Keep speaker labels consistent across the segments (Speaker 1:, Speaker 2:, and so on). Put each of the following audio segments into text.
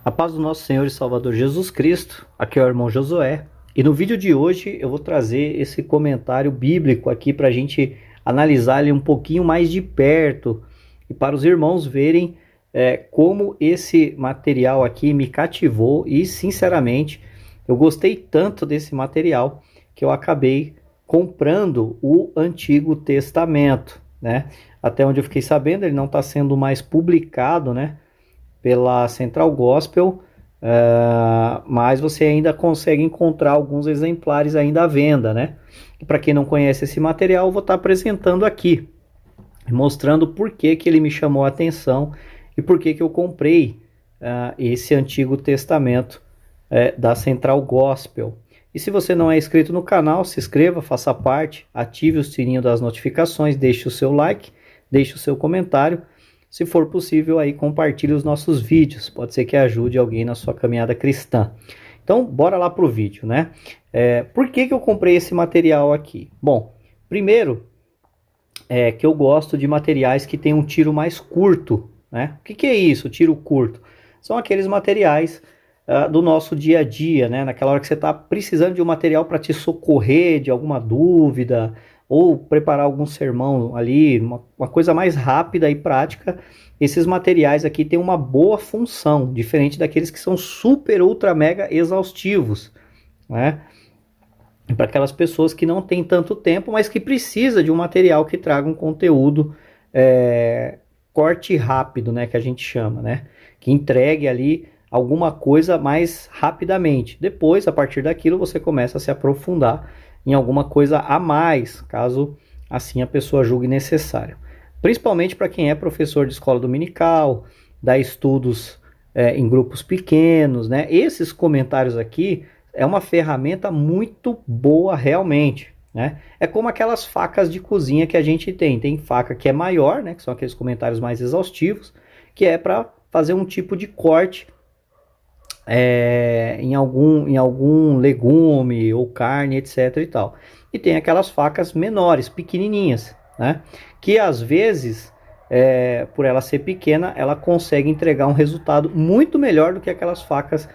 Speaker 1: A paz do nosso Senhor e Salvador Jesus Cristo, aqui é o irmão Josué, e no vídeo de hoje eu vou trazer esse comentário bíblico aqui para a gente analisar ele um pouquinho mais de perto e para os irmãos verem como esse material aqui me cativou e sinceramente eu gostei tanto desse material que eu acabei comprando o Antigo Testamento, né? Até onde eu fiquei sabendo ele não está sendo mais publicado, né? Pela Central Gospel, mas você ainda consegue encontrar alguns exemplares ainda à venda, né? E para quem não conhece esse material, eu vou estar apresentando aqui, mostrando por que ele me chamou a atenção e por que eu comprei esse Antigo Testamento da Central Gospel. E se você não é inscrito no canal, se inscreva, faça parte, ative o sininho das notificações, deixe o seu like, deixe o seu comentário. Se for possível, aí compartilhe os nossos vídeos. Pode ser que ajude alguém na sua caminhada cristã. Então, bora lá para o vídeo, né? Por que eu comprei esse material aqui? Bom, primeiro, que eu gosto de materiais que tem um tiro mais curto, né? O que é isso, tiro curto? São aqueles materiais do nosso dia a dia, né? Naquela hora que você está precisando de um material para te socorrer de alguma dúvida, ou preparar algum sermão ali, uma coisa mais rápida e prática. Esses materiais aqui têm uma boa função, diferente daqueles que são super, ultra, mega exaustivos, né? Para aquelas pessoas que não têm tanto tempo, mas que precisa de um material que traga um conteúdo corte rápido, né? Que a gente chama, né? Que entregue ali alguma coisa mais rapidamente. Depois, a partir daquilo, você começa a se aprofundar em alguma coisa a mais, caso assim a pessoa julgue necessário. Principalmente para quem é professor de escola dominical, dá estudos em grupos pequenos, né? Esses comentários aqui é uma ferramenta muito boa realmente, né? É como aquelas facas de cozinha que a gente tem. Tem faca que é maior, né? Que são aqueles comentários mais exaustivos, que é para fazer um tipo de corte em algum legume ou carne, etc e tal. E tem aquelas facas menores, pequenininhas, né? Que às vezes, por ela ser pequena, ela consegue entregar um resultado muito melhor do que aquelas facas,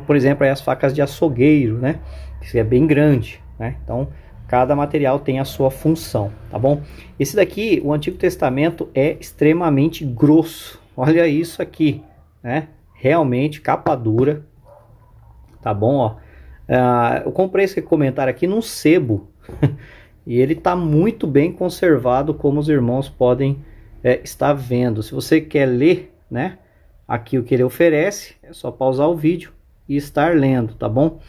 Speaker 1: por exemplo, as facas de açougueiro, né? Que é bem grande, né? Então, cada material tem a sua função, tá bom? Esse daqui, o Antigo Testamento, é extremamente grosso. Olha isso aqui, né? Realmente capa dura, tá bom, ó. Eu comprei esse comentário aqui num sebo e ele tá muito bem conservado, como os irmãos podem estar vendo. Se você quer ler, né, aqui o que ele oferece, é só pausar o vídeo e estar lendo, tá bom?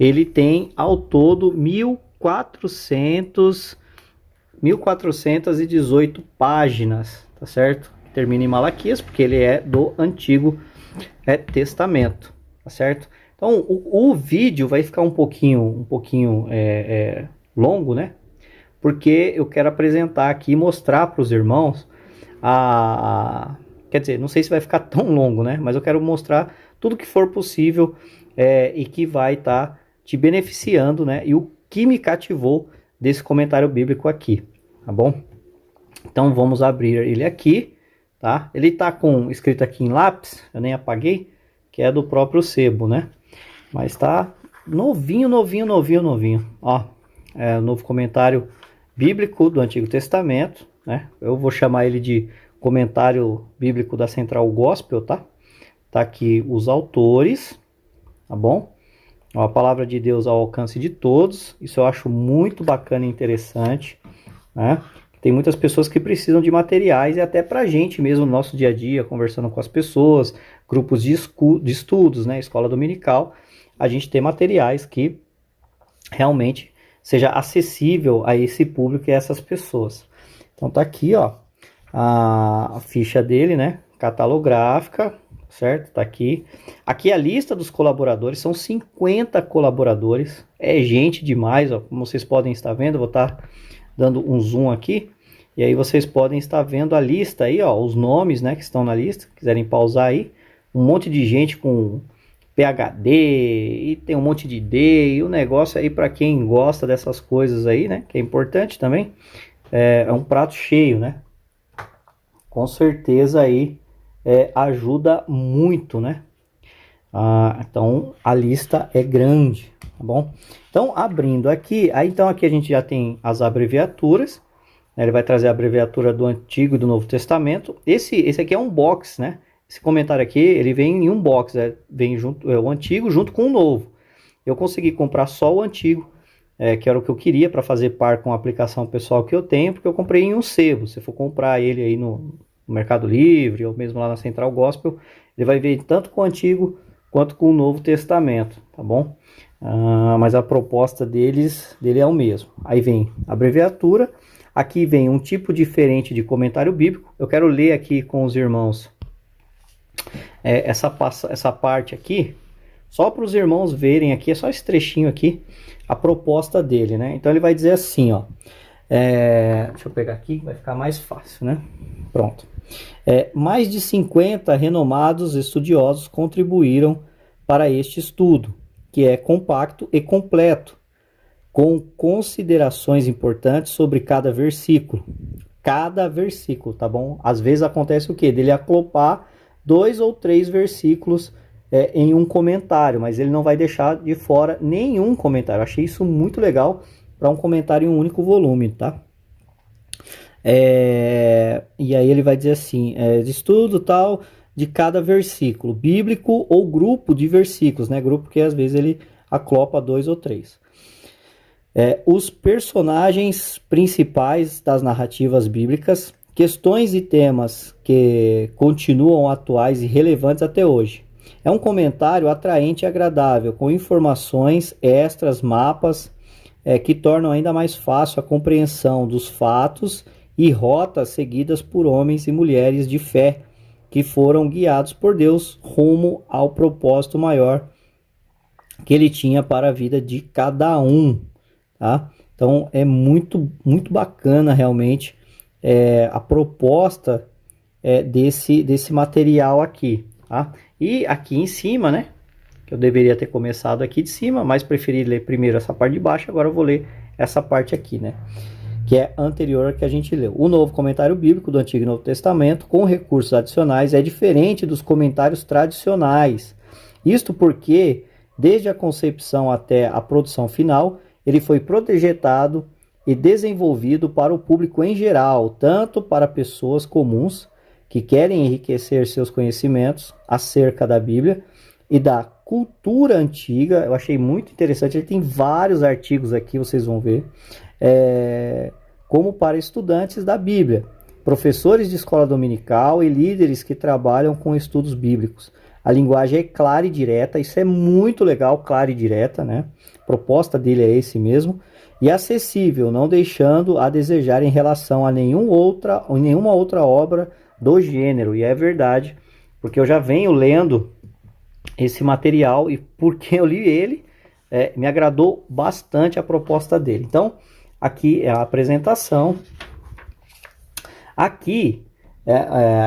Speaker 1: Ele tem ao todo 1418 páginas, tá certo? Termina em Malaquias, porque ele é do Antigo Testamento, tá certo? Então, o vídeo vai ficar um pouquinho longo, né? Porque eu quero apresentar aqui e mostrar para os irmãos quer dizer, não sei se vai ficar tão longo, né? Mas eu quero mostrar tudo que for possível e que vai estar te beneficiando, né? E o que me cativou desse comentário bíblico aqui, tá bom? Então, vamos abrir ele aqui. Tá? Ele tá com escrito aqui em lápis, eu nem apaguei, que é do próprio sebo, né? Mas tá novinho. Ó, o novo comentário bíblico do Antigo Testamento, né? Eu vou chamar ele de comentário bíblico da Central Gospel, tá? Tá aqui os autores, tá bom? Ó, a palavra de Deus ao alcance de todos. Isso eu acho muito bacana e interessante, né? Tem muitas pessoas que precisam de materiais e até pra gente mesmo no nosso dia a dia, conversando com as pessoas, grupos de estudos, né, escola dominical, a gente tem materiais que realmente seja acessível a esse público e a essas pessoas. Então tá aqui, ó, a ficha dele, né, catalográfica, certo? Tá aqui. Aqui a lista dos colaboradores, são 50 colaboradores, é gente demais, ó, como vocês podem estar vendo, eu vou estar dando um zoom aqui, e aí vocês podem estar vendo a lista aí, ó, os nomes, né, que estão na lista, quiserem pausar aí, um monte de gente com PhD, e tem um monte de D, e o negócio aí para quem gosta dessas coisas aí, né, que é importante também, é um prato cheio, né, com certeza aí ajuda muito, né? Então a lista é grande, tá bom? Então abrindo aqui, então aqui a gente já tem as abreviaturas, né? Ele vai trazer a abreviatura do Antigo e do Novo Testamento. Esse aqui é um box, né? Esse comentário aqui, ele vem em um box, vem junto o Antigo junto com o Novo. Eu consegui comprar só o Antigo, que era o que eu queria para fazer par com a aplicação pessoal que eu tenho, porque eu comprei em um sebo. Se for comprar ele aí no Mercado Livre ou mesmo lá na Central Gospel, ele vai vir tanto com o Antigo quanto com o Novo Testamento, tá bom? Mas a proposta dele é o mesmo. Aí vem a abreviatura, aqui vem um tipo diferente de comentário bíblico. Eu quero ler aqui com os irmãos essa parte aqui, só para os irmãos verem aqui, é só esse trechinho aqui, a proposta dele, né? Então ele vai dizer assim, ó, deixa eu pegar aqui, vai ficar mais fácil, né? Pronto. Mais de 50 renomados estudiosos contribuíram para este estudo, que é compacto e completo, com considerações importantes sobre cada versículo. Cada versículo, tá bom? Às vezes acontece o quê? Dele acoplar 2 ou 3 versículos em um comentário, mas ele não vai deixar de fora nenhum comentário. Eu achei isso muito legal para um comentário em um único volume, tá? E aí ele vai dizer assim, estudo tal de cada versículo bíblico ou grupo de versículos, né? Grupo que às vezes ele aclopa 2 ou 3. Os personagens principais das narrativas bíblicas, questões e temas que continuam atuais e relevantes até hoje. É um comentário atraente e agradável, com informações extras, mapas, que tornam ainda mais fácil a compreensão dos fatos e rotas seguidas por homens e mulheres de fé, que foram guiados por Deus rumo ao propósito maior que ele tinha para a vida de cada um. Tá? Então é muito, muito bacana realmente a proposta desse material aqui. Tá? E aqui em cima, né? Que eu deveria ter começado aqui de cima, mas preferi ler primeiro essa parte de baixo, agora eu vou ler essa parte aqui, né? Que é anterior ao que a gente leu. O novo comentário bíblico do Antigo e Novo Testamento, com recursos adicionais, é diferente dos comentários tradicionais. Isto porque, desde a concepção até a produção final, ele foi projetado e desenvolvido para o público em geral, tanto para pessoas comuns que querem enriquecer seus conhecimentos acerca da Bíblia e da cultura antiga. Eu achei muito interessante, ele tem vários artigos aqui, vocês vão ver, como para estudantes da Bíblia, professores de escola dominical e líderes que trabalham com estudos bíblicos. A linguagem é clara e direta, isso é muito legal, clara e direta, né? A proposta dele é esse mesmo, e acessível, não deixando a desejar em relação a nenhuma outra obra do gênero. E é verdade, porque eu já venho lendo esse material e porque eu li ele, me agradou bastante a proposta dele. Então, aqui é a apresentação. Aqui,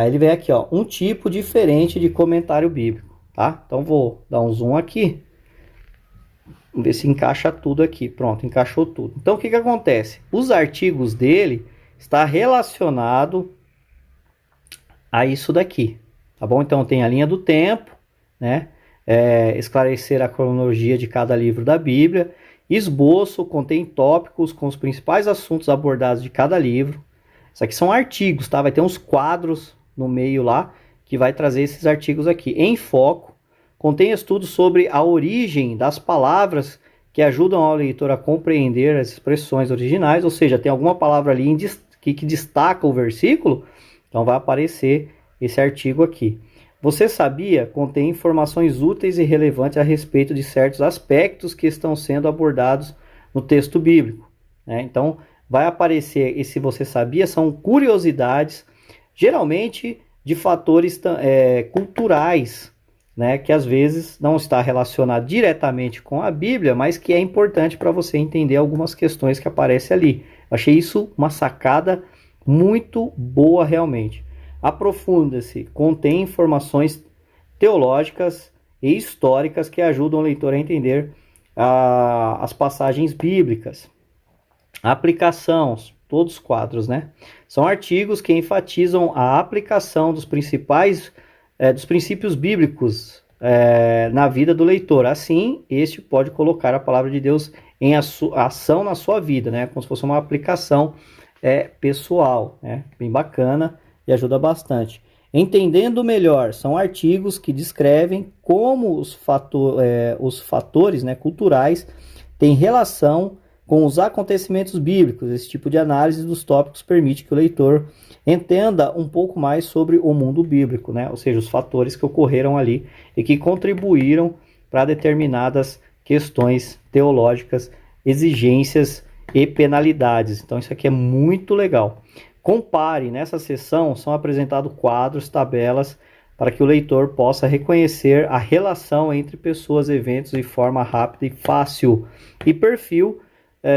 Speaker 1: ele vem aqui, ó, um tipo diferente de comentário bíblico, tá? Então, vou dar um zoom aqui. Vamos ver se encaixa tudo aqui. Pronto, encaixou tudo. Então, o que acontece? Os artigos dele está relacionado a isso daqui, tá bom? Então, tem a linha do tempo, né? Esclarecer a cronologia de cada livro da Bíblia. Esboço contém tópicos com os principais assuntos abordados de cada livro. Isso aqui são artigos, tá? Vai ter uns quadros no meio lá que vai trazer esses artigos aqui. Em foco, contém estudos sobre a origem das palavras que ajudam ao leitor a compreender as expressões originais, ou seja, tem alguma palavra ali que destaca o versículo, então vai aparecer esse artigo aqui. Você sabia? Contém informações úteis e relevantes a respeito de certos aspectos que estão sendo abordados no texto bíblico, né? Então, vai aparecer, e se você sabia, são curiosidades, geralmente de fatores culturais, né? Que às vezes não está relacionado diretamente com a Bíblia, mas que é importante para você entender algumas questões que aparecem ali. Achei isso uma sacada muito boa realmente. Aprofunda-se, contém informações teológicas e históricas que ajudam o leitor a entender as passagens bíblicas. Aplicação, todos os quadros, né? São artigos que enfatizam a aplicação dos principais dos princípios bíblicos na vida do leitor. Assim, este pode colocar a palavra de Deus em ação na sua vida, né? Como se fosse uma aplicação pessoal, né? Bem bacana e ajuda bastante. Entendendo melhor, são artigos que descrevem como os fatores, né, culturais têm relação com os acontecimentos bíblicos. Esse tipo de análise dos tópicos permite que o leitor entenda um pouco mais sobre o mundo bíblico, né? Ou seja, os fatores que ocorreram ali e que contribuíram para determinadas questões teológicas, exigências e penalidades. Então isso aqui é muito legal. Compare, nessa seção são apresentados quadros, tabelas, para que o leitor possa reconhecer a relação entre pessoas, eventos de forma rápida e fácil. E perfil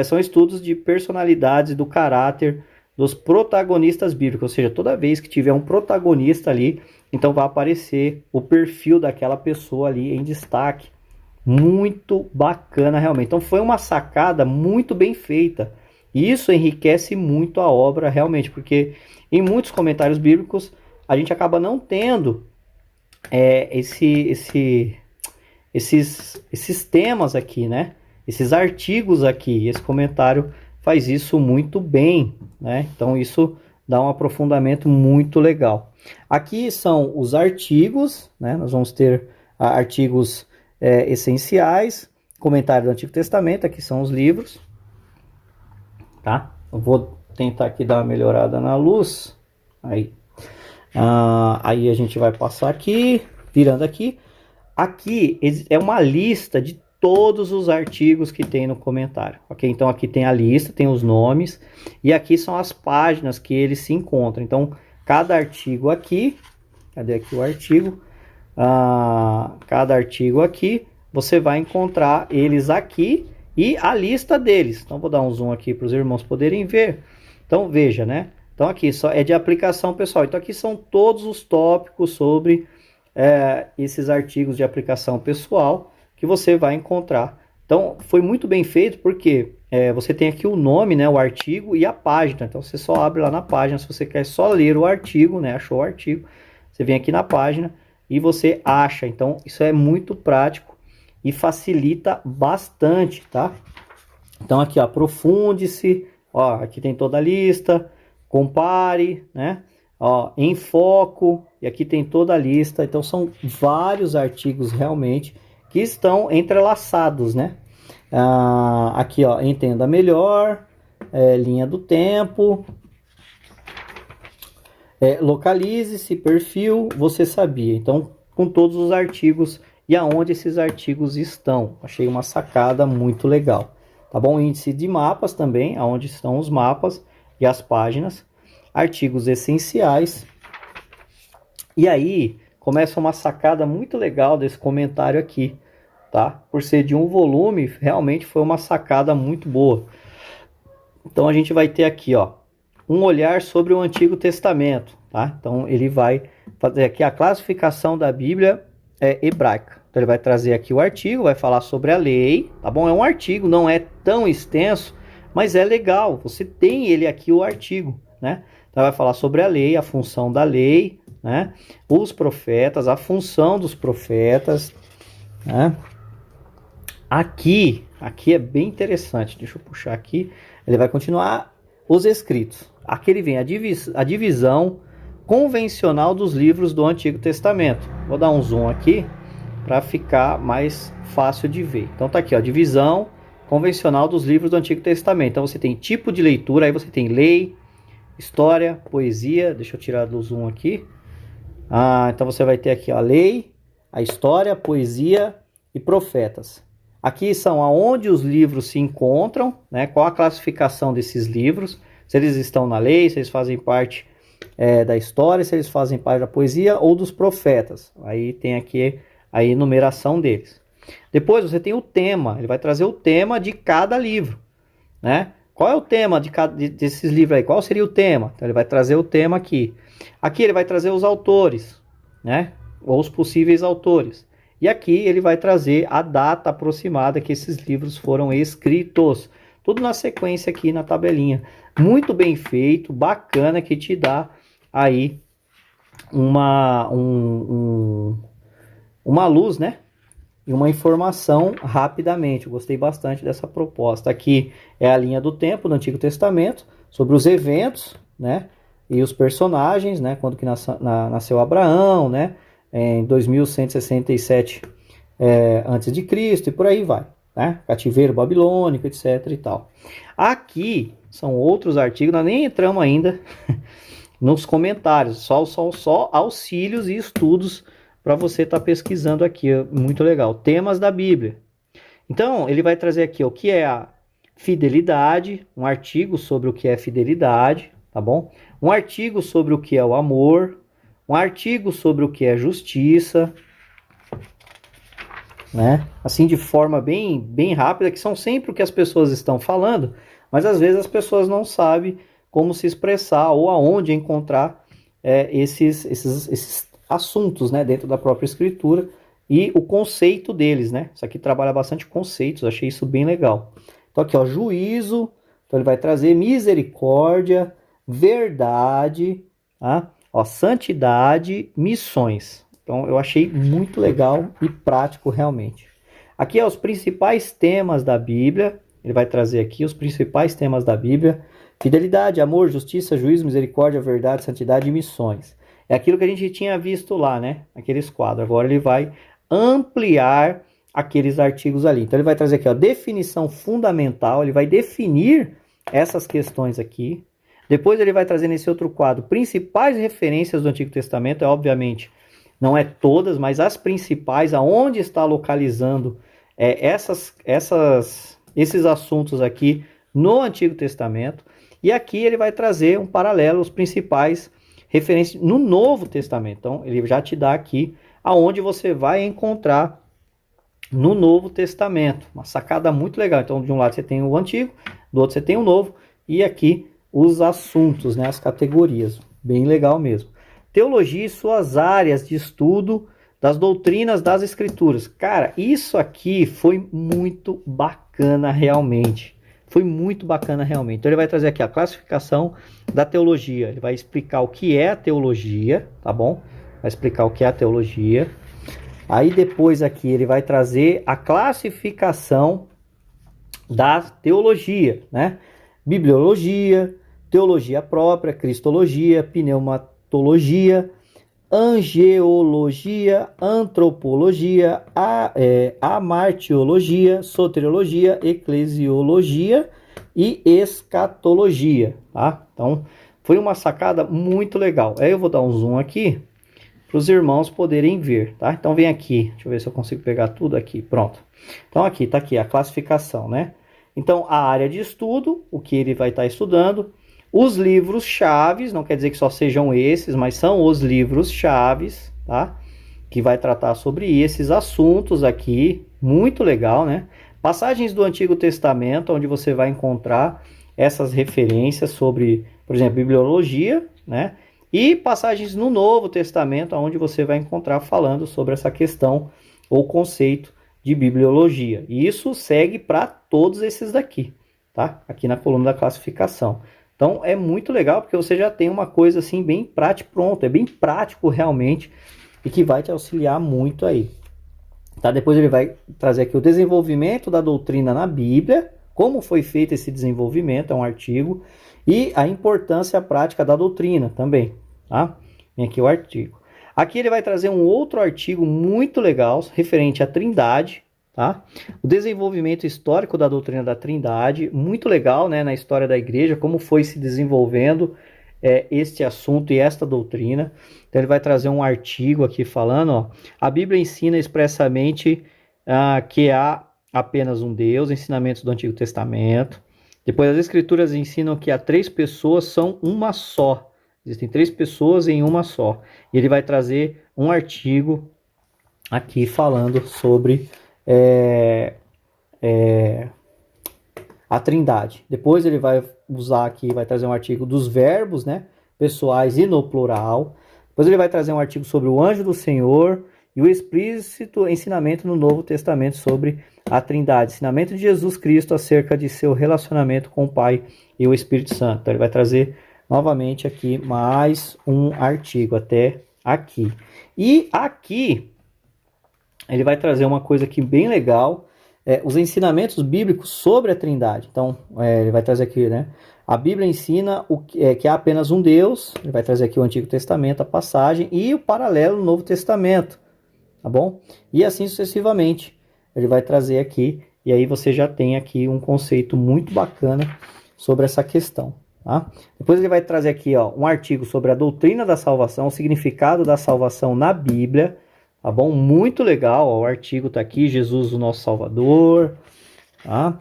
Speaker 1: são estudos de personalidades do caráter dos protagonistas bíblicos, ou seja, toda vez que tiver um protagonista ali, então vai aparecer o perfil daquela pessoa ali em destaque. Muito bacana realmente. Então foi uma sacada muito bem feita. E isso enriquece muito a obra realmente, porque em muitos comentários bíblicos a gente acaba não tendo esses temas aqui, né? Esses artigos aqui. Esse comentário faz isso muito bem, né? Então isso dá um aprofundamento muito legal. Aqui são os artigos, né? Nós vamos ter artigos essenciais, comentário do Antigo Testamento, aqui são os livros. Tá? Eu vou tentar aqui dar uma melhorada na luz. Aí a gente vai passar aqui, virando aqui. Aqui é uma lista de todos os artigos que tem no comentário, ok? Então aqui tem a lista, tem os nomes, e aqui são as páginas que eles se encontram. Então cada artigo aqui, cadê aqui o artigo? Cada artigo aqui, você vai encontrar eles aqui e a lista deles. Então vou dar um zoom aqui para os irmãos poderem ver. Então veja, né? Então aqui só é de aplicação pessoal. Então aqui são todos os tópicos sobre esses artigos de aplicação pessoal que você vai encontrar. Então foi muito bem feito porque você tem aqui o nome, né, o artigo e a página. Então você só abre lá na página. Se você quer só ler o artigo, né, achou o artigo, você vem aqui na página e você acha. Então isso é muito prático e facilita bastante, tá? Então aqui, ó, aprofunde-se, ó, aqui tem toda a lista, compare, né? Ó, em foco, e aqui tem toda a lista. Então são vários artigos realmente que estão entrelaçados, né? Aqui, ó, entenda melhor, linha do tempo, localize-se, perfil, você sabia. Então, com todos os artigos e aonde esses artigos estão. Achei uma sacada muito legal. Tá bom? Índice de mapas também, aonde estão os mapas e as páginas. Artigos essenciais. E aí, começa uma sacada muito legal desse comentário aqui, tá? Por ser de um volume, realmente foi uma sacada muito boa. Então, a gente vai ter aqui, ó, um olhar sobre o Antigo Testamento, tá? Então, ele vai fazer aqui a classificação da Bíblia hebraica. Então ele vai trazer aqui o artigo, vai falar sobre a lei, tá bom? É um artigo, não é tão extenso, mas é legal. Você tem ele aqui, o artigo, né? Então vai falar sobre a lei, a função da lei, né? Os profetas, a função dos profetas, né? Aqui é bem interessante. Deixa eu puxar aqui. Ele vai continuar os escritos. Aqui ele vem a divisão convencional dos livros do Antigo Testamento. Vou dar um zoom aqui para ficar mais fácil de ver. Então tá aqui, ó, divisão convencional dos livros do Antigo Testamento. Então você tem tipo de leitura, aí você tem lei, história, poesia. Deixa eu tirar do zoom aqui. Então você vai ter aqui a lei, a história, a poesia e profetas. Aqui são aonde os livros se encontram, né? Qual a classificação desses livros, se eles estão na lei, se eles fazem parte da história, se eles fazem parte da poesia ou dos profetas. Aí tem aqui a enumeração deles. Depois você tem o tema, ele vai trazer o tema de cada livro, né? Qual é o tema desses livros aí? Qual seria o tema? Então ele vai trazer o tema aqui. Aqui ele vai trazer os autores, né? Ou os possíveis autores. E aqui ele vai trazer a data aproximada que esses livros foram escritos. Tudo na sequência aqui na tabelinha. Muito bem feito, bacana, que te dá aí uma luz, né? E uma informação rapidamente. Eu gostei bastante dessa proposta. Aqui é a linha do tempo do Antigo Testamento, sobre os eventos, né? E os personagens, né? Quando que nasceu Abraão, né? Em 2167 antes de Cristo e por aí vai, né? Cativeiro babilônico, etc e tal. Aqui são outros artigos, nós nem entramos ainda nos comentários, só auxílios e estudos para você estar pesquisando aqui, muito legal. Temas da Bíblia. Então, ele vai trazer aqui o que é a fidelidade, um artigo sobre o que é fidelidade, tá bom? Um artigo sobre o que é o amor, um artigo sobre o que é justiça, né? Assim, de forma bem rápida, que são sempre o que as pessoas estão falando, mas às vezes as pessoas não sabem como se expressar ou aonde encontrar esses assuntos, né, dentro da própria escritura e o conceito deles, né? Isso aqui trabalha bastante conceitos, achei isso bem legal. Então aqui, ó, juízo, então ele vai trazer misericórdia, verdade, tá? Ó, santidade, missões. Então eu achei muito legal e prático realmente. Aqui é os principais temas da Bíblia, ele vai trazer aqui os principais temas da Bíblia: fidelidade, amor, justiça, juízo, misericórdia, verdade, santidade e missões. É aquilo que a gente tinha visto lá, né? Aqueles quadros. Agora ele vai ampliar aqueles artigos ali. Então ele vai trazer aqui, ó, definição fundamental, ele vai definir essas questões aqui. Depois ele vai trazer nesse outro quadro principais referências do Antigo Testamento, obviamente não é todas, mas as principais, aonde está localizando esses assuntos aqui no Antigo Testamento. E aqui ele vai trazer um paralelo, os principais referências no Novo Testamento. Então ele já te dá aqui aonde você vai encontrar no Novo Testamento. Uma sacada muito legal. Então de um lado você tem o Antigo, do outro você tem o Novo, e aqui os assuntos, né, as categorias. Bem legal mesmo. Teologia e suas áreas de estudo das doutrinas das Escrituras. Cara, isso aqui foi muito bacana realmente. Foi muito bacana realmente. Então ele vai trazer aqui a classificação da teologia. Ele vai explicar o que é a teologia, tá bom? Vai explicar o que é a teologia. Aí depois aqui ele vai trazer a classificação da teologia, né? Bibliologia, teologia própria, cristologia, pneumatologia, angeologia, antropologia, amartiologia, soteriologia, eclesiologia e escatologia, tá? Então, foi uma sacada muito legal. Aí eu vou dar um zoom aqui para os irmãos poderem ver, tá? Então, vem aqui, deixa eu ver se eu consigo pegar tudo aqui, pronto. Então, aqui, tá aqui a classificação, né? Então, a área de estudo, o que ele vai estar estudando, os livros chaves, não quer dizer que só sejam esses, mas são os livros chaves, tá? Que vai tratar sobre esses assuntos aqui, muito legal, né? Passagens do Antigo Testamento, onde você vai encontrar essas referências sobre, por exemplo, bibliologia, né? E passagens no Novo Testamento, onde você vai encontrar falando sobre essa questão ou conceito de bibliologia. E isso segue para todos esses daqui, tá? Aqui na coluna da classificação. Então é muito legal porque você já tem uma coisa assim bem prática, pronto, é bem prático realmente e que vai te auxiliar muito aí. Tá? Depois ele vai trazer aqui o desenvolvimento da doutrina na Bíblia, como foi feito esse desenvolvimento, é um artigo, e a importância prática da doutrina também, tá? Vem aqui o artigo. Aqui ele vai trazer um outro artigo muito legal, referente à Trindade, tá? O desenvolvimento histórico da doutrina da Trindade, muito legal, né, na história da igreja, como foi se desenvolvendo este assunto e esta doutrina. Então ele vai trazer um artigo aqui falando, ó, a Bíblia ensina expressamente que há apenas um Deus, ensinamentos do Antigo Testamento. Depois as Escrituras ensinam que há 3 pessoas são uma só. Existem 3 pessoas em uma só. E ele vai trazer um artigo aqui falando sobre a Trindade. Depois ele vai usar aqui, vai trazer um artigo dos verbos, né, pessoais e no plural. Depois ele vai trazer um artigo sobre o anjo do Senhor e o explícito ensinamento no Novo Testamento sobre a Trindade. Ensinamento de Jesus Cristo acerca de seu relacionamento com o Pai e o Espírito Santo. Então ele vai trazer novamente aqui mais um artigo até aqui. E aqui ele vai trazer uma coisa aqui bem legal, os ensinamentos bíblicos sobre a Trindade. Então, ele vai trazer aqui, né? A Bíblia ensina que há apenas um Deus. Ele vai trazer aqui o Antigo Testamento, a passagem, e o paralelo no Novo Testamento, tá bom? E assim sucessivamente. Ele vai trazer aqui, e aí você já tem aqui um conceito muito bacana sobre essa questão, tá? Depois ele vai trazer aqui, ó, um artigo sobre a doutrina da salvação, o significado da salvação na Bíblia, tá bom? Muito legal, ó, o artigo tá aqui, Jesus, o nosso Salvador, tá?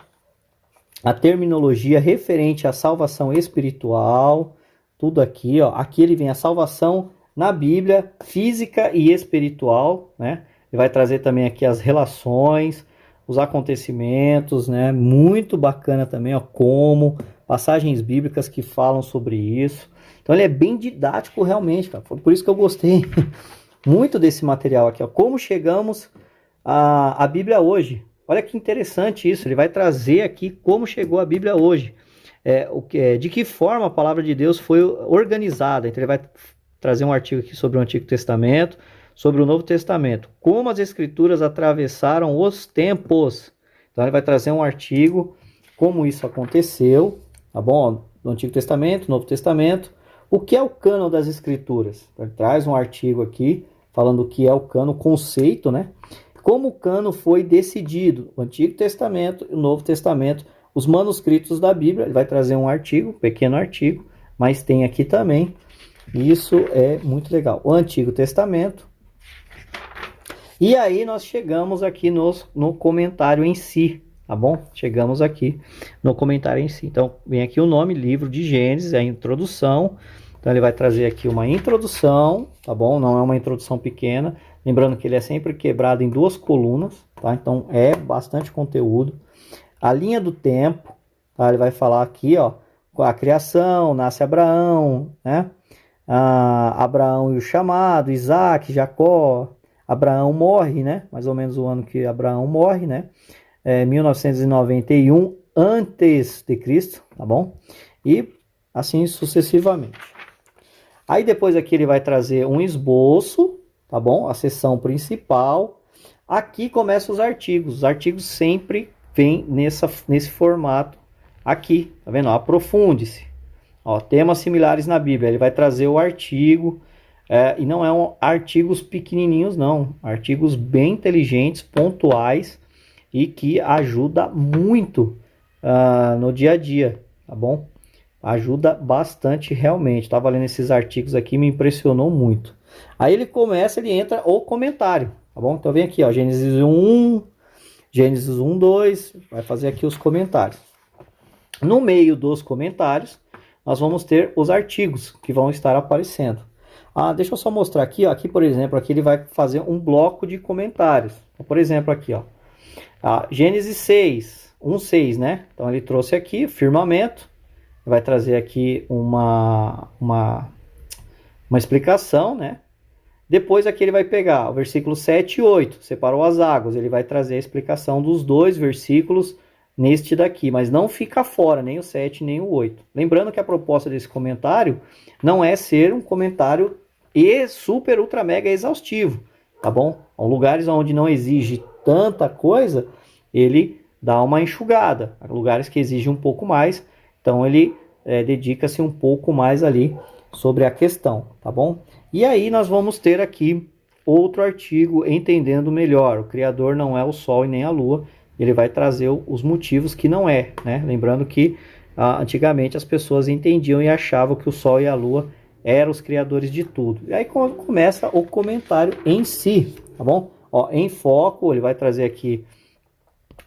Speaker 1: A terminologia referente à salvação espiritual, tudo aqui, ó. Aqui ele vem a salvação na Bíblia, física e espiritual, né? Ele vai trazer também aqui as relações, os acontecimentos, né? Muito bacana também, ó, como passagens bíblicas que falam sobre isso. Então ele é bem didático realmente, cara. Foi por isso que eu gostei muito desse material aqui, ó. Como chegamos à Bíblia hoje. Olha que interessante isso, ele vai trazer aqui como chegou a Bíblia hoje. De que forma a palavra de Deus foi organizada. Então ele vai trazer um artigo aqui sobre o Antigo Testamento, sobre o Novo Testamento. Como as Escrituras atravessaram os tempos. Então ele vai trazer um artigo, como isso aconteceu, tá bom? Do Antigo Testamento, Novo Testamento. O que é o cânon das Escrituras? Então, ele traz um artigo aqui, falando o que é o cânon, o conceito, né? Como o cânon foi decidido, o Antigo Testamento e o Novo Testamento, os manuscritos da Bíblia. Ele vai trazer um artigo, um pequeno artigo, mas tem aqui também. Isso é muito legal. O Antigo Testamento. E aí nós chegamos aqui no comentário em si, tá bom? Chegamos aqui no comentário em si. Então, vem aqui o nome, livro de Gênesis, a introdução. Então, ele vai trazer aqui uma introdução, tá bom? Não é uma introdução pequena. Lembrando que ele é sempre quebrado em 2 colunas, tá? Então, é bastante conteúdo. A linha do tempo, tá? Ele vai falar aqui, ó, a criação, nasce Abraão, né? Abraão e o chamado, Isaac, Jacó. Abraão morre, né? Mais ou menos o ano que Abraão morre, né? 1991 antes de Cristo, tá bom? E assim sucessivamente. Aí depois aqui ele vai trazer um esboço, tá bom? A seção principal. Aqui começam os artigos. Os artigos sempre vêm nesse formato aqui, tá vendo? Aprofunde-se. Ó, temas similares na Bíblia. Ele vai trazer o artigo. E não é artigos pequenininhos, não. Artigos bem inteligentes, pontuais e que ajuda muito no dia a dia, tá bom? Ajuda bastante realmente. Estava lendo esses artigos aqui, me impressionou muito. Aí ele entra o comentário, tá bom? Então vem aqui, ó, Gênesis 1, Gênesis 1, 2, vai fazer aqui os comentários. No meio dos comentários, nós vamos ter os artigos que vão estar aparecendo. Deixa eu só mostrar aqui, ó. Aqui, por exemplo, aqui ele vai fazer um bloco de comentários. Então, por exemplo, aqui, ó. Gênesis 6, 1:6, né? Então ele trouxe aqui firmamento, vai trazer aqui uma explicação, né? Depois aqui ele vai pegar o versículo 7 e 8, separou as águas, ele vai trazer a explicação dos 2 versículos neste daqui, mas não fica fora nem o 7 nem o 8. Lembrando que a proposta desse comentário não é ser um comentário super, ultra, mega exaustivo, tá bom? Em lugares onde não exige tanta coisa, ele dá uma enxugada. Há lugares que exigem um pouco mais, então ele dedica-se um pouco mais ali sobre a questão, tá bom? E aí nós vamos ter aqui outro artigo, entendendo melhor. O Criador não é o Sol e nem a Lua. Ele vai trazer os motivos que não é, né? Lembrando que antigamente as pessoas entendiam e achavam que o Sol e a Lua eram os criadores de tudo. E aí começa o comentário em si, tá bom? Ó, em foco, ele vai trazer aqui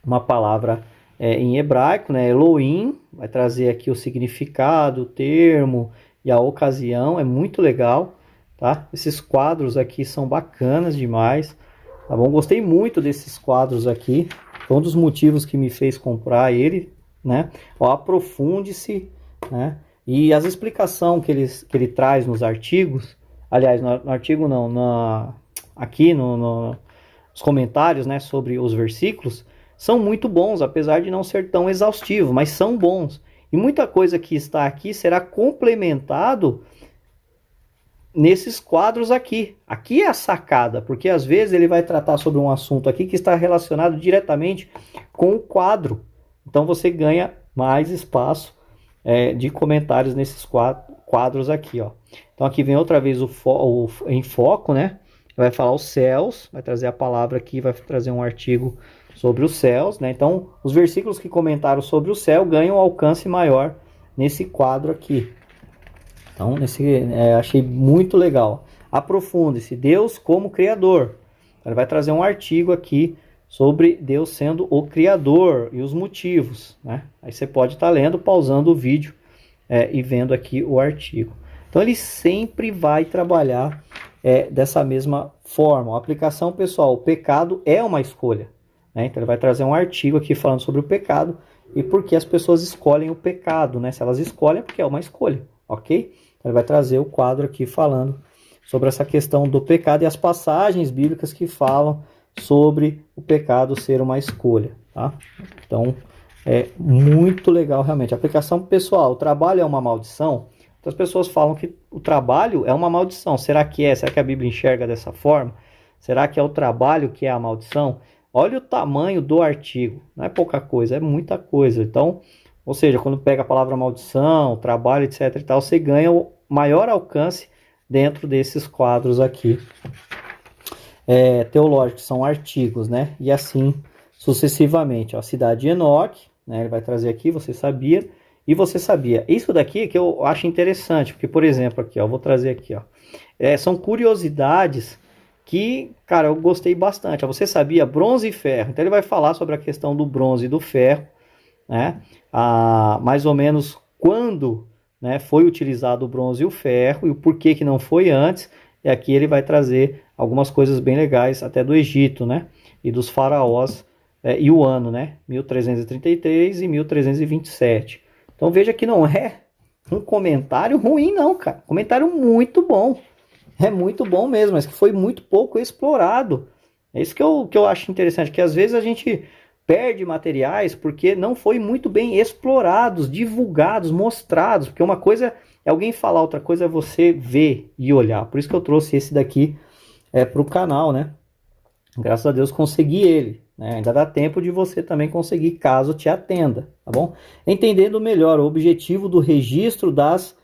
Speaker 1: uma palavra em hebraico, né? Elohim, vai trazer aqui o significado, o termo e a ocasião, é muito legal, tá? Esses quadros aqui são bacanas demais, tá bom? Gostei muito desses quadros aqui, foi um dos motivos que me fez comprar ele, né? Ó, aprofunde-se, né? E as explicações que ele traz nos artigos, aliás, no artigo não, aqui nos comentários, né, sobre os versículos, são muito bons, apesar de não ser tão exaustivo, mas são bons. E muita coisa que está aqui será complementado nesses quadros aqui. Aqui é a sacada, porque às vezes ele vai tratar sobre um assunto aqui que está relacionado diretamente com o quadro. Então você ganha mais espaço de comentários nesses quadros aqui, ó. Então aqui vem outra vez o em foco, né? Vai falar os céus, vai trazer a palavra aqui, vai trazer um artigo sobre os céus, né? Então os versículos que comentaram sobre o céu ganham um alcance maior nesse quadro aqui. Então achei muito legal. Aprofunde-se, Deus como Criador. Ele vai trazer um artigo aqui sobre Deus sendo o Criador e os motivos, né? Aí você pode estar lendo, pausando o vídeo e vendo aqui o artigo. Então ele sempre vai trabalhar dessa mesma forma. A aplicação, pessoal, o pecado é uma escolha, né? Então ele vai trazer um artigo aqui falando sobre o pecado e por que as pessoas escolhem o pecado, né? Se elas escolhem é porque é uma escolha, ok? Então ele vai trazer o quadro aqui falando sobre essa questão do pecado e as passagens bíblicas que falam sobre o pecado ser uma escolha, tá? Então é muito legal realmente. A aplicação pessoal, o trabalho é uma maldição. As pessoas falam que o trabalho é uma maldição. Será que é? Será que a Bíblia enxerga dessa forma? Será que é o trabalho que é a maldição? Olha o tamanho do artigo. Não é pouca coisa, é muita coisa. Então, ou seja, quando pega a palavra maldição, trabalho, etc e tal, você ganha o maior alcance dentro desses quadros aqui teológicos, são artigos, né? E assim sucessivamente. Ó, a cidade de Enoque, né? Ele vai trazer aqui, você sabia... E você sabia? Isso daqui que eu acho interessante, porque, por exemplo, aqui, ó, vou trazer aqui, ó, são curiosidades que, cara, eu gostei bastante. Ó, você sabia? Bronze e ferro. Então ele vai falar sobre a questão do bronze e do ferro, né? Mais ou menos quando, né, foi utilizado o bronze e o ferro e o porquê que não foi antes. E aqui ele vai trazer algumas coisas bem legais, até do Egito, né? E dos faraós, e o ano, né? 1333 e 1327. Então veja que não é um comentário ruim não, cara. Comentário muito bom. É muito bom mesmo, mas que foi muito pouco explorado. É isso que eu acho interessante, que às vezes a gente perde materiais porque não foi muito bem explorados, divulgados, mostrados. Porque uma coisa é alguém falar, outra coisa é você ver e olhar. Por isso que eu trouxe esse daqui para o canal, né? Graças a Deus consegui ele. Ainda dá tempo de você também conseguir, caso te atenda, tá bom? Entendendo melhor o objetivo do registro das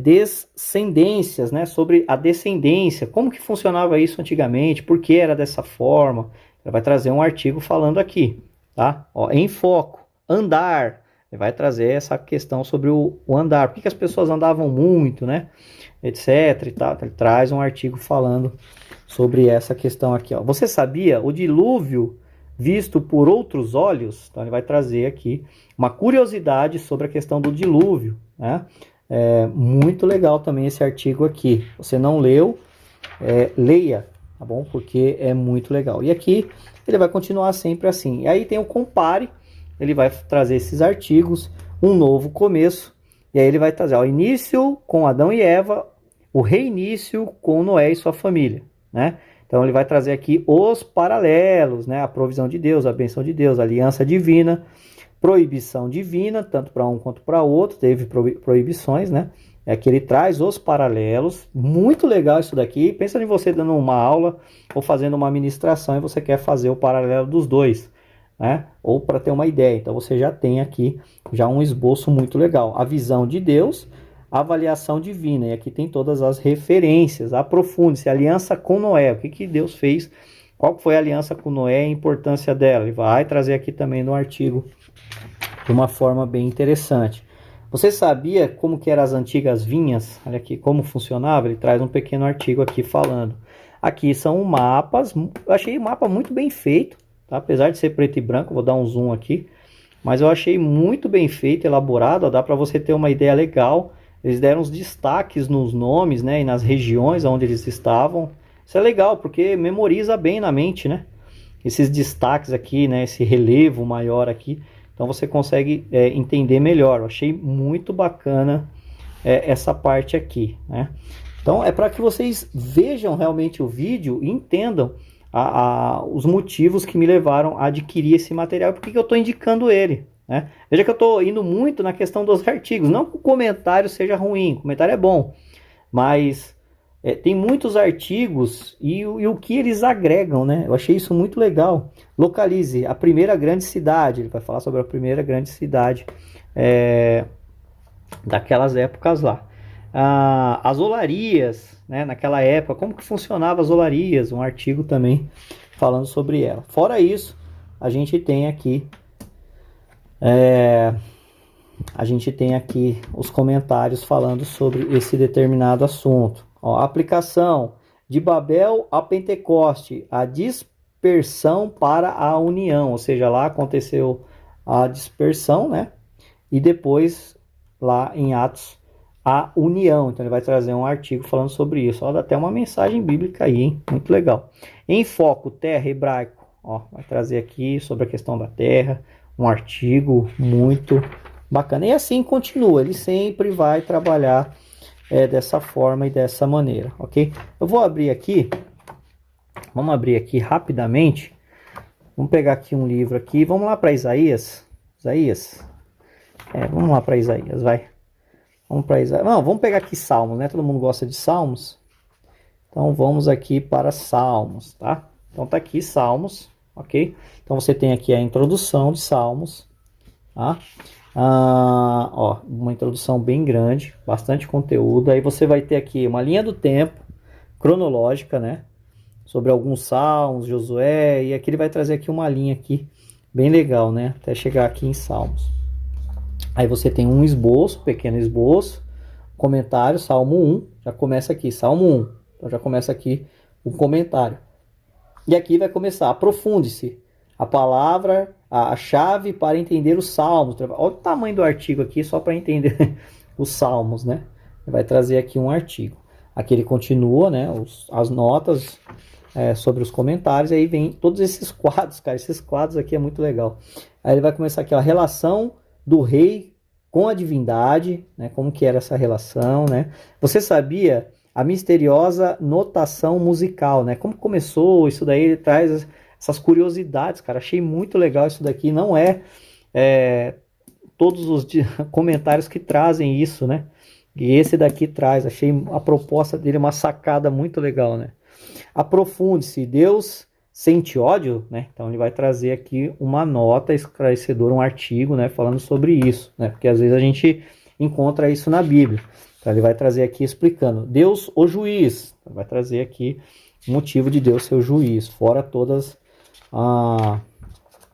Speaker 1: descendências, né? Sobre a descendência, como que funcionava isso antigamente, por que era dessa forma. Ele vai trazer um artigo falando aqui, tá? Ó, em foco, andar. Ele vai trazer essa questão sobre o andar, por que as pessoas andavam muito, né? Etc e tal. Ele traz um artigo falando sobre essa questão aqui, ó. Você sabia? O dilúvio visto por outros olhos, então ele vai trazer aqui uma curiosidade sobre a questão do dilúvio, né? Muito legal também esse artigo aqui. Você não leu, leia, tá bom? Porque é muito legal. E aqui ele vai continuar sempre assim. E aí tem o compare, ele vai trazer esses artigos, um novo começo, e aí ele vai trazer o início com Adão e Eva, o reinício com Noé e sua família, né? Então ele vai trazer aqui os paralelos, né? A provisão de Deus, a bênção de Deus, a aliança divina, proibição divina, tanto para um quanto para outro, teve proibições, né? Que ele traz os paralelos, muito legal isso daqui. Pensa em você dando uma aula ou fazendo uma ministração e você quer fazer o paralelo dos dois, né? Ou para ter uma ideia. Então você já tem aqui já um esboço muito legal. A visão de Deus, a avaliação divina, e aqui tem todas as referências. Aprofunde-se, aliança com Noé, o que Deus fez, qual foi a aliança com Noé e a importância dela. Ele vai trazer aqui também no artigo de uma forma bem interessante. Você sabia como que eram as antigas vinhas? Olha aqui como funcionava, ele traz um pequeno artigo aqui falando. Aqui são mapas, eu achei o mapa muito bem feito, tá? Apesar de ser preto e branco, vou dar um zoom aqui, mas eu achei muito bem feito, elaborado, ó, dá para você ter uma ideia legal. Eles deram os destaques nos nomes, né, e nas regiões onde eles estavam. Isso é legal, porque memoriza bem na mente, né? Esses destaques aqui, né, esse relevo maior aqui. Então você consegue entender melhor. Eu achei muito bacana essa parte aqui, né? Então é para que vocês vejam realmente o vídeo e entendam os motivos que me levaram a adquirir esse material. Por que eu estou indicando ele, né? Veja que eu estou indo muito na questão dos artigos. Não que o comentário seja ruim, o comentário é bom. Mas tem muitos artigos e o que eles agregam, né? Eu achei isso muito legal. Localize a primeira grande cidade. Ele vai falar sobre a primeira grande cidade daquelas épocas lá. As olarias, né? Naquela época, como que funcionava as olarias? Um artigo também falando sobre ela. Fora isso, a gente tem aqui os comentários falando sobre esse determinado assunto. Ó, aplicação de Babel a Pentecoste, a dispersão para a união, ou seja, lá aconteceu a dispersão, né? E depois lá em Atos a união. Então ele vai trazer um artigo falando sobre isso. Ó, dá até uma mensagem bíblica aí, hein? Muito legal. Em foco, terra, hebraico. Ó, vai trazer aqui sobre a questão da terra, um artigo muito bacana. E assim continua, ele sempre vai trabalhar dessa forma e dessa maneira, ok? Eu vou abrir aqui, vamos abrir aqui rapidamente, vamos pegar aqui um livro aqui, vamos lá para Isaías, vamos lá para Isaías, vai. Vamos para Isaías, não, vamos pegar aqui Salmos, né? Todo mundo gosta de Salmos, então vamos aqui para Salmos, tá? Então tá aqui Salmos, ok? Então você tem aqui a introdução de Salmos, tá? Ó, uma introdução bem grande, bastante conteúdo. Aí você vai ter aqui uma linha do tempo cronológica, né? Sobre alguns salmos, Josué, e aqui ele vai trazer aqui uma linha aqui bem legal, né? Até chegar aqui em Salmos. Aí você tem um esboço, pequeno esboço, comentário, Salmo 1, já começa aqui, Salmo 1. Então já começa aqui o comentário. E aqui vai começar, aprofunde-se. A palavra, a chave para entender os salmos. Olha o tamanho do artigo aqui, só para entender os salmos, né? Vai trazer aqui um artigo. Aqui ele continua, né? As notas sobre os comentários. Aí vem todos esses quadros, cara. Esses quadros aqui é muito legal. Aí ele vai começar aqui, ó, a relação do rei com a divindade, né? Como que era essa relação, né? Você sabia a misteriosa notação musical, né? Como começou isso daí? Ele traz essas curiosidades, cara, achei muito legal isso daqui, não todos os comentários que trazem isso, né, e esse daqui traz, achei a proposta dele uma sacada muito legal, né. Aprofunde-se, Deus sente ódio, né, então ele vai trazer aqui uma nota esclarecedora, um artigo, né, falando sobre isso, né, porque às vezes a gente encontra isso na Bíblia, então ele vai trazer aqui explicando, Deus o juiz, vai trazer aqui o motivo de Deus ser o juiz, fora todas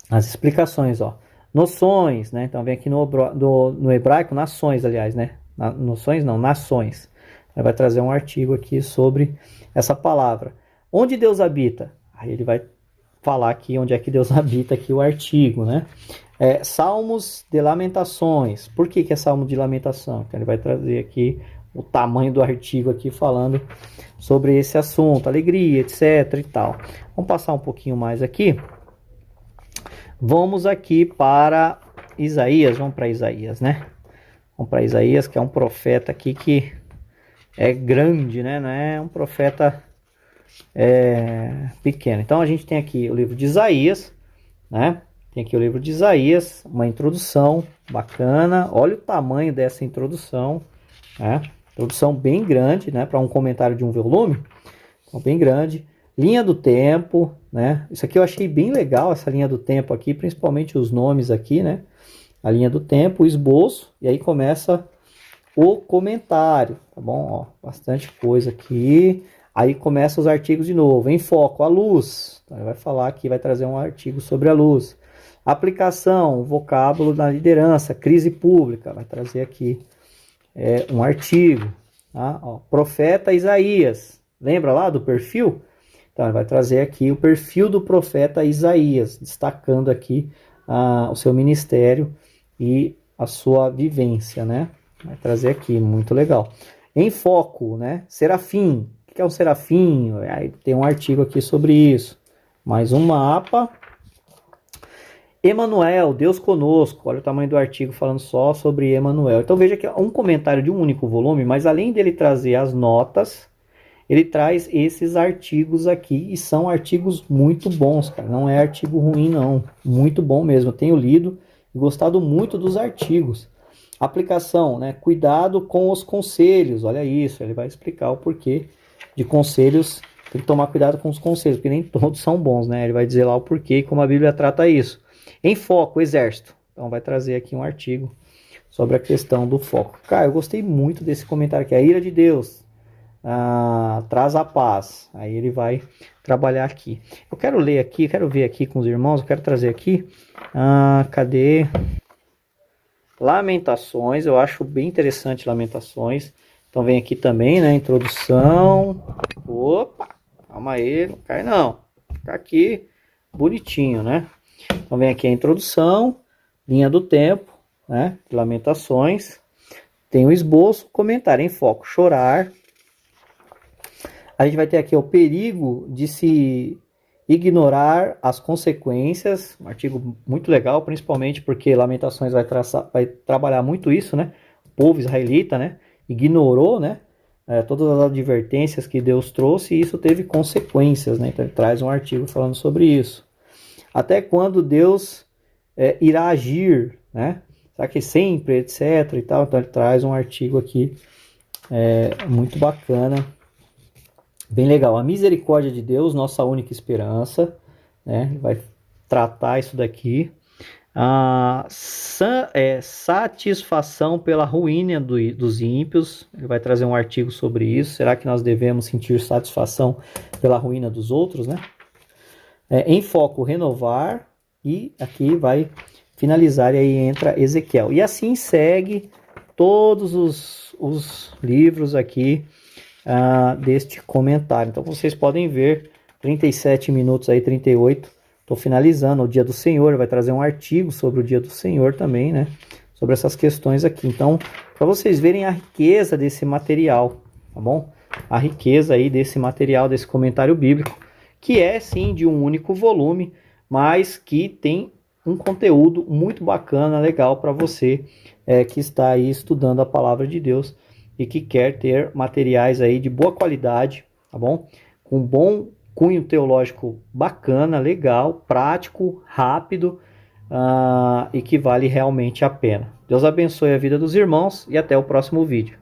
Speaker 1: as explicações, ó. Noções, né? Então vem aqui no hebraico, nações, aliás, né? Noções não, nações. Ele vai trazer um artigo aqui sobre essa palavra. Onde Deus habita? Aí ele vai falar aqui onde é que Deus habita, aqui o artigo, né? Salmos de lamentações. Por que é salmo de lamentação? Então ele vai trazer aqui o tamanho do artigo aqui falando sobre esse assunto, alegria, etc e tal. Vamos passar um pouquinho mais aqui. Vamos aqui para Isaías, vamos para Isaías, né? Vamos para Isaías, que é um profeta aqui que é grande, né? Não é um profeta pequeno. Então a gente tem aqui o livro de Isaías, né? Tem aqui o livro de Isaías, uma introdução bacana. Olha o tamanho dessa introdução, né? Introdução bem grande, né? Para um comentário de um volume, então, bem grande. Linha do tempo, né? Isso aqui eu achei bem legal, essa linha do tempo aqui, principalmente os nomes aqui, né? A linha do tempo, o esboço, e aí começa o comentário, tá bom? Ó, bastante coisa aqui. Aí começa os artigos de novo. Em foco, a luz. Então, ele vai falar aqui, vai trazer um artigo sobre a luz. Aplicação, vocábulo na liderança, crise pública. Vai trazer aqui um artigo. Tá? Ó, profeta Isaías. Lembra lá do perfil? Então, ele vai trazer aqui o perfil do profeta Isaías, destacando aqui o seu ministério e a sua vivência, né? Vai trazer aqui, muito legal. Em foco, né? Serafim. O que é um serafim? Aí tem um artigo aqui sobre isso. Mais um mapa. Emanuel, Deus conosco. Olha o tamanho do artigo falando só sobre Emanuel. Então veja que é um comentário de um único volume, mas além dele trazer as notas, ele traz esses artigos aqui e são artigos muito bons, cara. Não é artigo ruim, não. Muito bom mesmo. Eu tenho lido e gostado muito dos artigos. Aplicação, né? Cuidado com os conselhos. Olha isso, ele vai explicar o porquê de conselhos. Tem que tomar cuidado com os conselhos, porque nem todos são bons, né? Ele vai dizer lá o porquê e como a Bíblia trata isso. Em foco, exército. Então vai trazer aqui um artigo sobre a questão do foco. Cara, eu gostei muito desse comentário aqui. A ira de Deus traz a paz. Aí ele vai trabalhar aqui. Eu quero ler aqui, quero ver aqui com os irmãos, eu quero trazer aqui. Cadê? Lamentações, eu acho bem interessante Lamentações. Então vem aqui também, né? Introdução. Opa, calma aí, não cai não. Fica aqui bonitinho, né? Então vem aqui a introdução, linha do tempo, né? Lamentações. Tem o esboço, comentário em foco, chorar. A gente vai ter aqui o perigo de se ignorar as consequências, um artigo muito legal, principalmente porque Lamentações vai trabalhar muito isso, né? O povo israelita, né? Ignorou, né? Todas as advertências que Deus trouxe e isso teve consequências, né? Então ele traz um artigo falando sobre isso. Até quando Deus irá agir, né? Será que sempre, etc e tal? Então ele traz um artigo aqui muito bacana. Bem legal. A misericórdia de Deus, nossa única esperança, né? Vai tratar isso daqui. Satisfação pela ruína dos ímpios. Ele vai trazer um artigo sobre isso. Será que nós devemos sentir satisfação pela ruína dos outros, né? Em foco, renovar. E aqui vai finalizar e aí entra Ezequiel. E assim segue todos os livros aqui deste comentário. Então vocês podem ver 37 minutos aí, 38. Estou finalizando o Dia do Senhor. Vai trazer um artigo sobre o Dia do Senhor também, né? Sobre essas questões aqui. Então, para vocês verem a riqueza desse material, tá bom? A riqueza aí desse material, desse comentário bíblico, que é sim de um único volume, mas que tem um conteúdo muito bacana, legal para você que está aí estudando a palavra de Deus e que quer ter materiais aí de boa qualidade, tá bom? Com bom cunho teológico bacana, legal, prático, rápido e que vale realmente a pena. Deus abençoe a vida dos irmãos e até o próximo vídeo.